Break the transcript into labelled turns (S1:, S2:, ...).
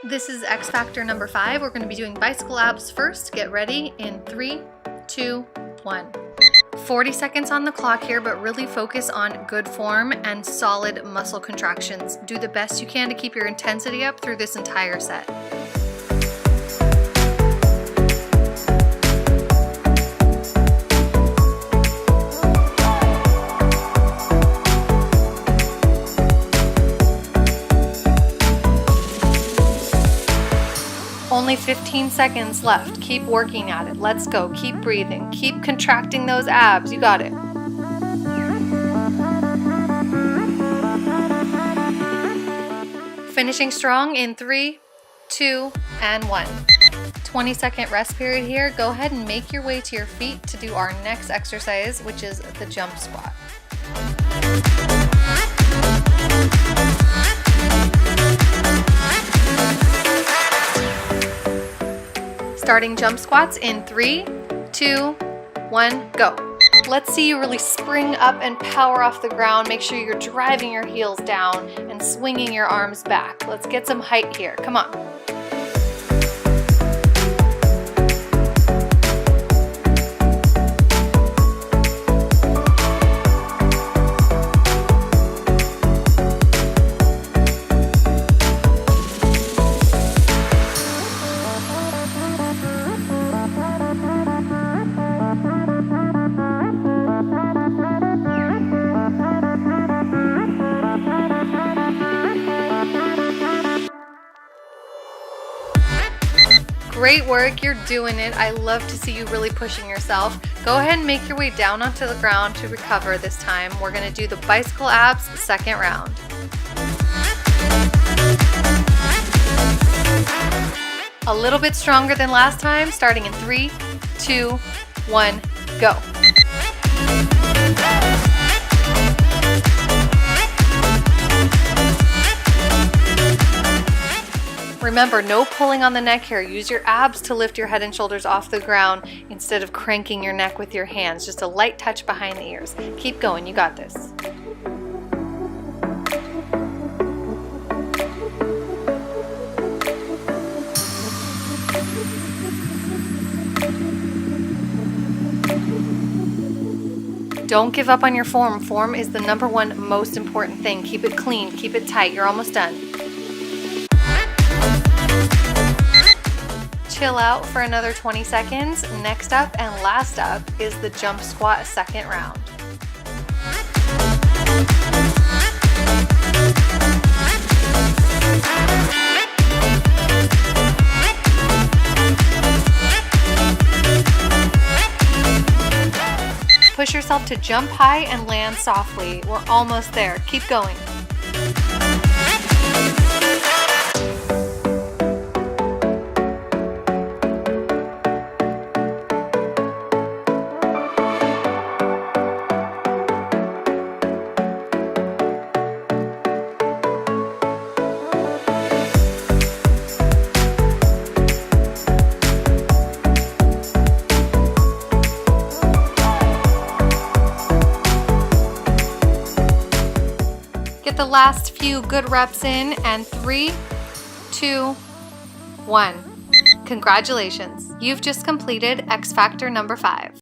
S1: This is X Factor number 5. We're going to be doing bicycle abs first. Get ready in 3, 2, 1. 40 seconds on the clock here, but really focus on good form and solid muscle contractions. Do the best you can to keep your intensity up through this entire set. Only 15 seconds left. Keep working at it. Let's go. Keep breathing. Keep contracting those abs. You got it. Finishing strong in 3, 2, and 1. 20-second rest period here. Go ahead and make your way to your feet to do our next exercise, which is the jump squat. Starting jump squats in 3, 2, 1, go. Let's see you really spring up and power off the ground. Make sure you're driving your heels down and swinging your arms back. Let's get some height here. Come on. Great work, you're doing it. I love to see you really pushing yourself. Go ahead and make your way down onto the ground to recover this time. We're gonna do the bicycle abs second round. A little bit stronger than last time, starting in 3, 2, 1, go. Remember, no pulling on the neck here. Use your abs to lift your head and shoulders off the ground instead of cranking your neck with your hands. Just a light touch behind the ears. Keep going, you got this. Don't give up on your form. Form is the #1 most important thing. Keep it clean, keep it tight. You're almost done. Chill out for another 20 seconds. Next up and last up is the jump squat second round. Push yourself to jump high and land softly. We're almost there. Keep going. Get the last few good reps in, and 3, 2, 1. Congratulations, you've just completed X Factor number 5.